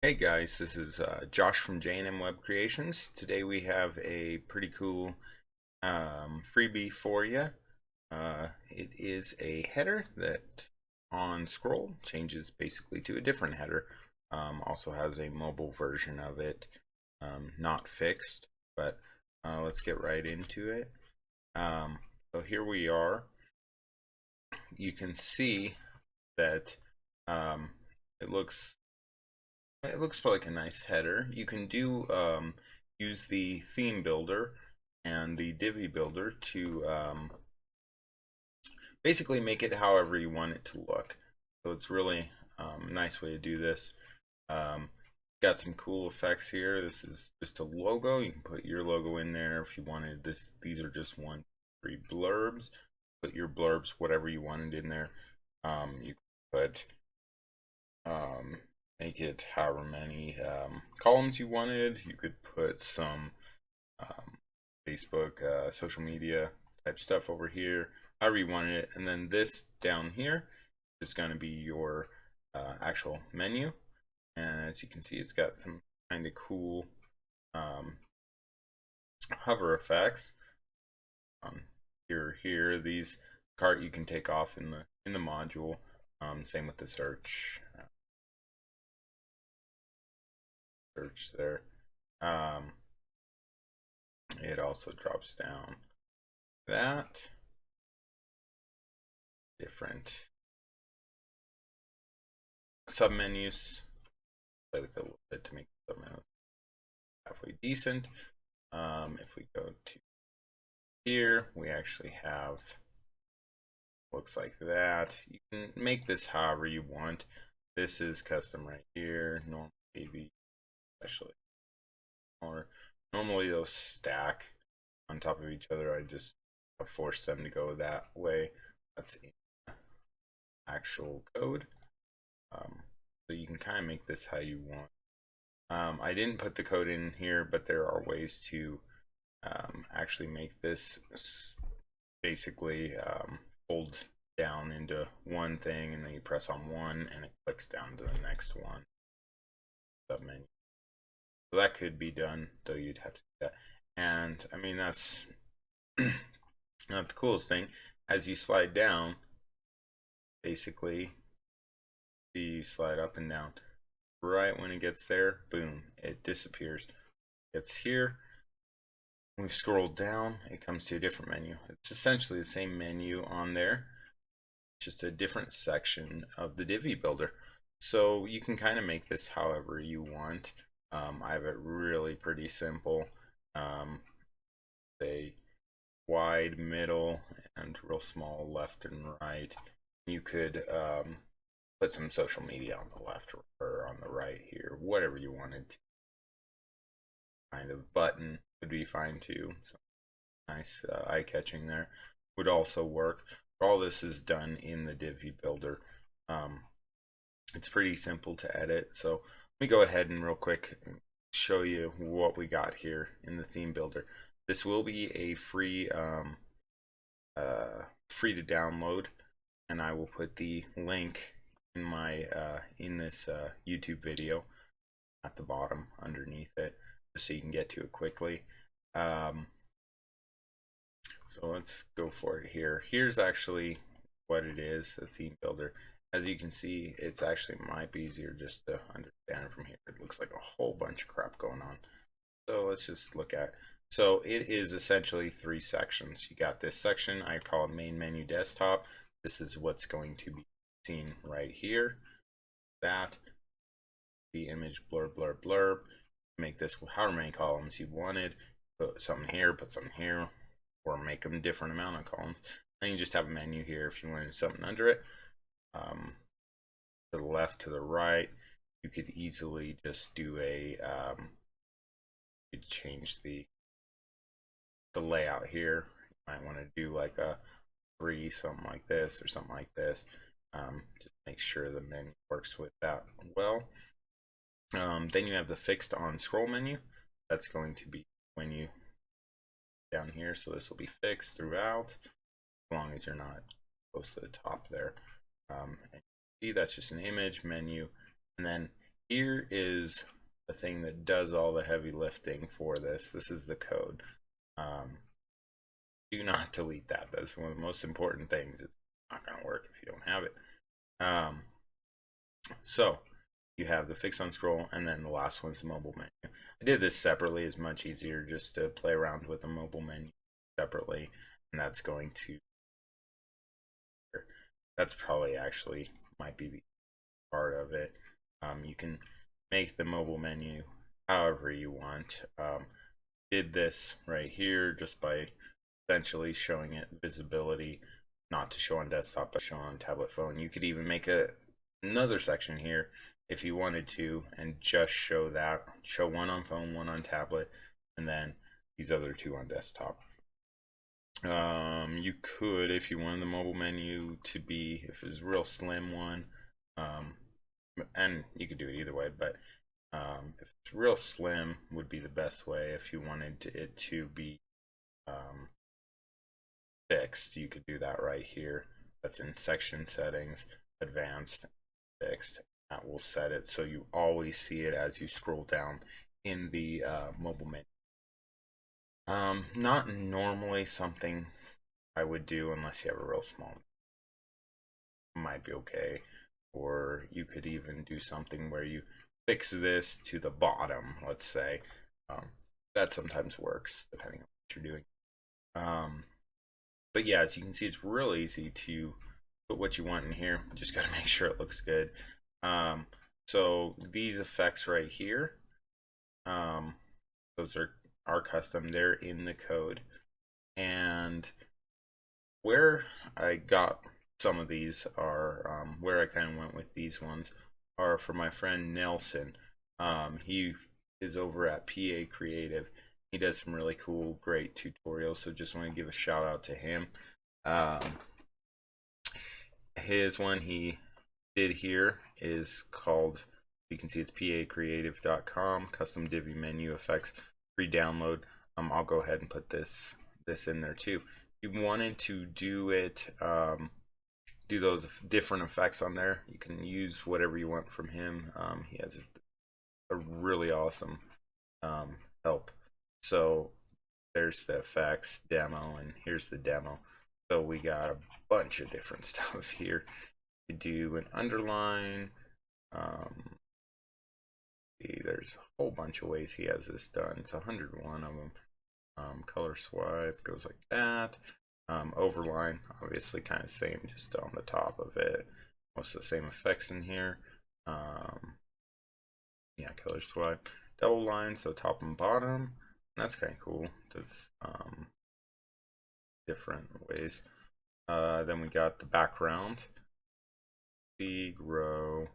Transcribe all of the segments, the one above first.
Hey guys, this is Josh from J&M Web Creations. Today we have a pretty cool freebie for you. It is a header that on scroll changes basically to a different header. Also has a mobile version of it, not fixed, but let's get right into it. So here we are. You can see that um, it looks like a nice header. You can do use the theme builder and the Divi builder to basically make it however you want it to look. So it's really a nice way to do this. Um, got some cool effects here. This is just a logo. You can put your logo in there if you wanted this. These are just three blurbs. Put your blurbs, whatever you wanted in there. You put um, make it however many columns you wanted. You could put some um, Facebook, social media type stuff over here, however you wanted it. And then this down here is going to be your actual menu. And as you can see, it's got some kind of cool um, hover effects. Here, these cart you can take off in the module. Same with the search. Search there. It also drops down that different submenus. Play with it a little bit to make the submenus halfway decent. If we go to here, we actually have looks like that. You can make this however you want. This is custom right here. Normal AV, especially smaller. Normally they'll stack on top of each other. I just force them to go that way. That's in actual code. So you can kind of make this how you want. I didn't put the code in here, but there are ways to actually make this basically fold down into one thing, and then you press on one and it clicks down to the next one submenu. So that could be done, though you'd have to do that. And I mean, that's not the coolest thing. As you slide down, basically, you slide up and down. Right when it gets there, boom, it disappears. It's here. We've scrolled down, it comes to a different menu. It's essentially the same menu on there, just a different section of the Divi builder. So you can kind of make this however you want. I have it really pretty simple. Say wide, middle, and real small left and right. You could put some social media on the left or on the right here, whatever you wanted to. Kind of button would be fine too. So nice eye-catching there. Would also work. All this is done in the Divi builder. It's pretty simple to edit. So let me go ahead and real quick show you what we got here in the theme builder. This will be a free free to download, and I will put the link in my in this YouTube video at the bottom underneath it, just so you can get to it quickly. So let's go for it here. Here's actually what it is, the theme builder. As you can see, it's actually might be easier just to understand it from here. It looks like a whole bunch of crap going on. So let's just look at. So it is essentially three sections. You got this section, I call it main menu desktop. This is what's going to be seen right here. That, the image blurb, blurb, blurb. Make this however many columns you wanted. Put something here, put something here, or make them different amount of columns. Then you just have a menu here if you wanted something under it. To the left, to the right, you could easily just do a you could change the layout here. You might want to do like a 3, something like this, or something like this. Just make sure the menu works with that well. Then you have the fixed on scroll menu. That's going to be when you down here, so this will be fixed throughout, as long as you're not close to the top there. And see, that's just an image menu, and then here is the thing that does all the heavy lifting for this. This is the code. Do not delete that. That's one of the most important things. It's not going to work if you don't have it. So you have the fix on scroll, and then the last one's the mobile menu. I did this separately. It's much easier just to play around with the mobile menu separately, and that's going to, that's probably actually might be the part of it. You can make the mobile menu however you want. Did this right here just by essentially showing it visibility, not to show on desktop but show on tablet phone. You could even make another section here if you wanted to and just show that, show one on phone, one on tablet, and then these other two on desktop. You could, if you wanted the mobile menu to be, if it was a real slim one, and you could do it either way, but if it's real slim would be the best way. If you wanted it to be fixed, you could do that right here. That's in section settings, advanced, fixed. That will set it so you always see it as you scroll down in the mobile menu. Not normally something I would do unless you have a real small. Might be okay. Or you could even do something where you fix this to the bottom, let's say. That sometimes works depending on what you're doing. But yeah, as you can see, it's real easy to put what you want in here. You just got to make sure it looks good. So these effects right here, those are custom. They're in the code. And where I got some of these are, where I kind of went with these ones are for my friend Nelson. He is over at PA Creative. He does some really cool, great tutorials, so just want to give a shout out to him. His one he did here is called, you can see it's pacreative.com, custom Divi menu effects, free download. I'll go ahead and put this in there too. If you wanted to do it, do those different effects on there, you can use whatever you want from him. He has a really awesome help. So there's the effects demo, and here's the demo. So we got a bunch of different stuff here. You do an underline. There's a whole bunch of ways he has this done. It's 101 of them. Color swipe goes like that. Overline, obviously kind of same, just on the top of it. Most of the same effects in here. Yeah, color swipe. Double line, so top and bottom. That's kind of cool. Does different ways. Then we got the background. See, row,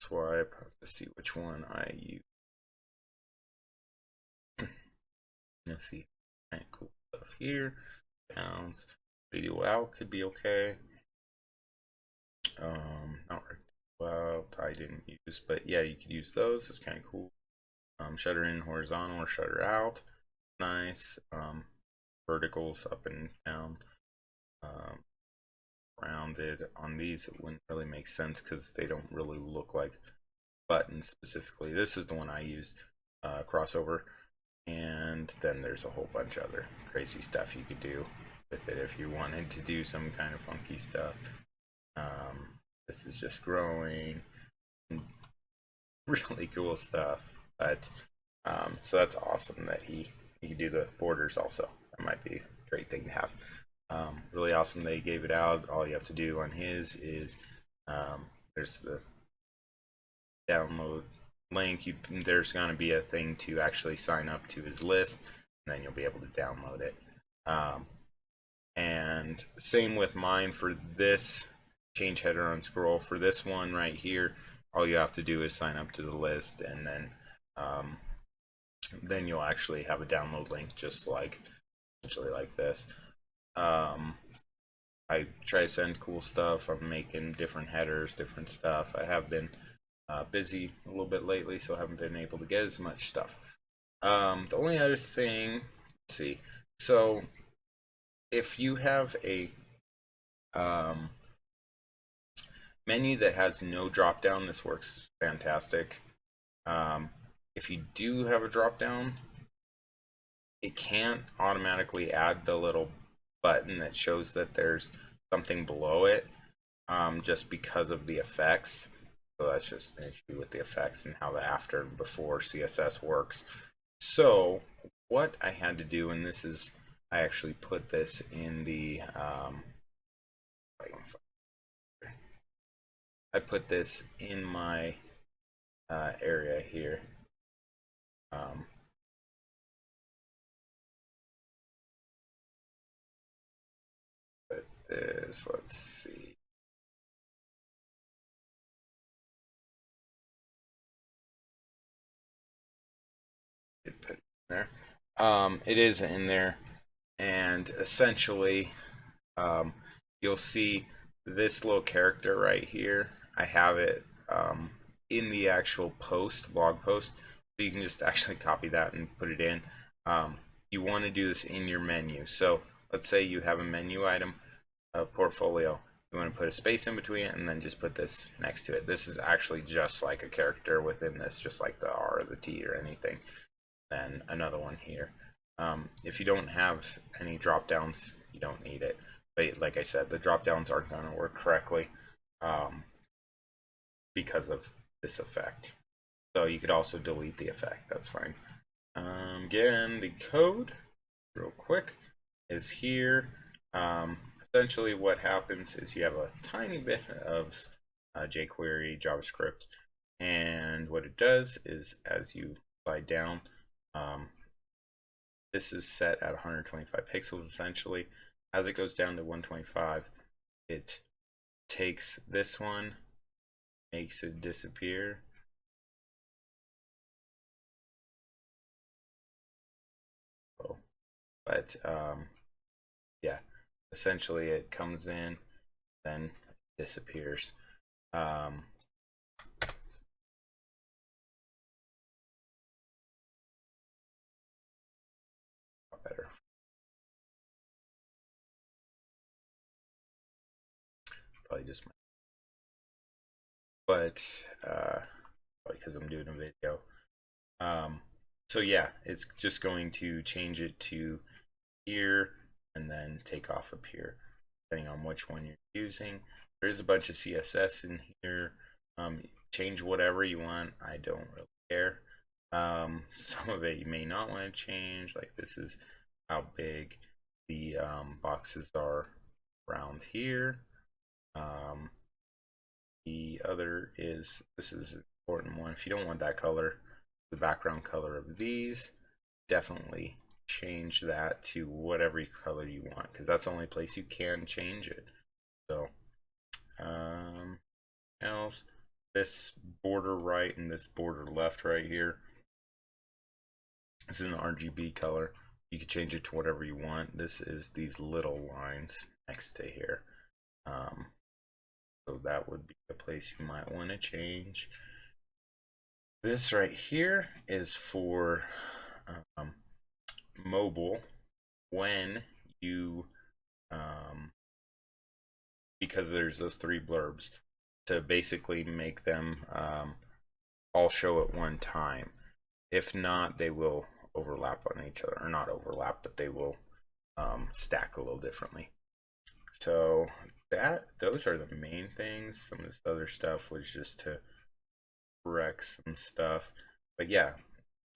swipe. Let's see which one I use. Let's see. Kind of cool stuff here. Bounds. Video out could be okay. Not out. I didn't use, but yeah, you could use those. It's kind of cool. Shutter in horizontal or shutter out. Nice. Verticals up and down. Rounded on these, it wouldn't really make sense because they don't really look like buttons specifically. This is the one I used, crossover, and then there's a whole bunch of other crazy stuff you could do with it if you wanted to do some kind of funky stuff. This is just growing, really cool stuff. But so that's awesome that he can do the borders also. That might be a great thing to have. Really awesome they gave it out. All you have to do on his is there's the download link. There's going to be a thing to actually sign up to his list, and then you'll be able to download it. And same with mine for this change header on scroll. For this one right here, all you have to do is sign up to the list, and then you'll actually have a download link just like essentially like this. I try to send cool stuff. I'm making different headers, different stuff. I have been busy a little bit lately, so I haven't been able to get as much stuff. The only other thing, let's see. So if you have a menu that has no drop down, this works fantastic. If you do have a drop down, it can't automatically add the little button that shows that there's something below it, just because of the effects. So that's just an issue with the effects and how the after and before CSS works. So what I had to do, and this is, I actually put this in the, I put this in my area here. Put this, let's see. Put it in there. It is in there, and essentially, you'll see this little character right here. I have it in the actual post, blog post, so you can just actually copy that and put it in. You want to do this in your menu. So let's say you have a menu item, a portfolio. You want to put a space in between it and then just put this next to it. This is actually just like a character within this, just like the R or the T or anything. Then another one here. If you don't have any drop downs, you don't need it. But like I said, the drop downs aren't going to work correctly because of this effect. So you could also delete the effect. That's fine. Again, the code, real quick, is here. Essentially, what happens is you have a tiny bit of jQuery, JavaScript, and what it does is as you slide down, this is set at 125 pixels essentially. As it goes down to 125, it takes this one, makes it disappear. Oh, but yeah, essentially it comes in, then disappears. Better. Probably just, but because I'm doing a video. So yeah, it's just going to change it to here and then take off up here, depending on which one you're using. There is a bunch of CSS in here. Change whatever you want. I don't really care. Some of it you may not want to change, like this is how big the boxes are around here. The other is, this is an important one. If you don't want that color, the background color of these, definitely change that to whatever color you want, because that's the only place you can change it. So else, this border right and this border left right here, this is an RGB color. You can change it to whatever you want. This is these little lines next to here. So that would be the place you might want to change. This right here is for mobile when you, because there's those three blurbs, to basically make them all show at one time. If not, they will overlap on each other, or not overlap, but they will stack a little differently. So those are the main things. Some of this other stuff was just to correct some stuff, but yeah,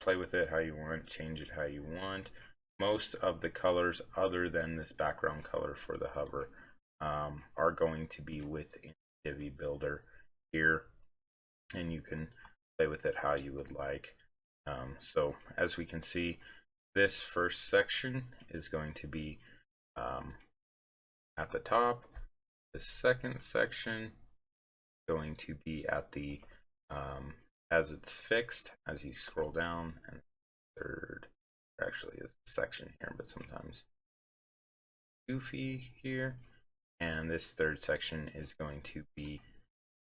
play with it how you want, change it how you want. Most of the colors other than this background color for the hover are going to be within Divi Builder here, and you can play with it how you would like. So as we can see, this first section is going to be at the top. The second section going to be at the as it's fixed as you scroll down, and third, there actually is a section here, but sometimes goofy here. And this third section is going to be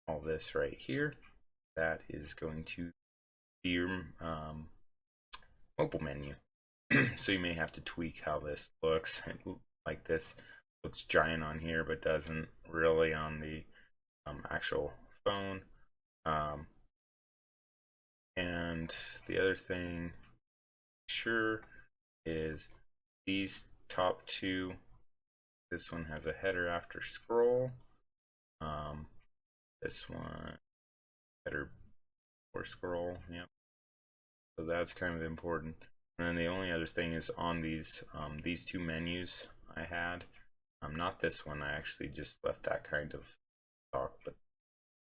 all this right here. That is going to be your mobile menu. So you may have to tweak how this looks. Like this looks giant on here, but doesn't really on the actual phone. And the other thing, sure, is these top two. This one has a header after scroll. This one header or scroll. Yep. So that's kind of important. And then the only other thing is on these two menus I had. Not this one. I actually just left that kind of stock, but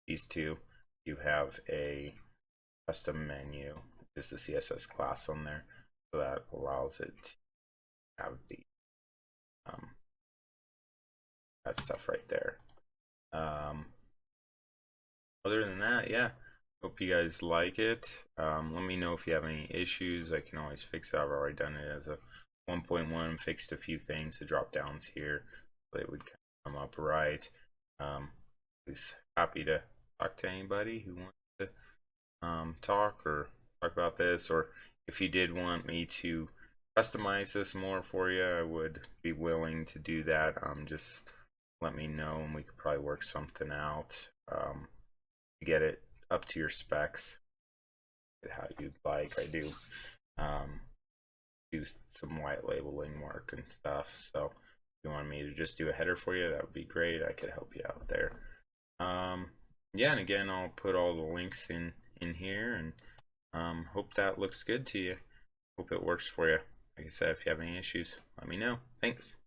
these two, you have a custom menu, just the CSS class on there, so that allows it to have the that stuff right there. Other than that, yeah, hope you guys like it. Let me know if you have any issues. I can always fix it. I've already done it as a 1.1, fixed a few things, the drop downs here, so it would come up right. Just happy to talk to anybody who wants to talk about this, or if you did want me to customize this more for you, I would be willing to do that. Just let me know and we could probably work something out to get it up to your specs, how you'd like. I do do some white labeling work and stuff, so if you want me to just do a header for you, that would be great. I could help you out there. Yeah, and again, I'll put all the links in here, and hope that looks good to you. Hope it works for you. Like I said, if you have any issues, let me know. Thanks.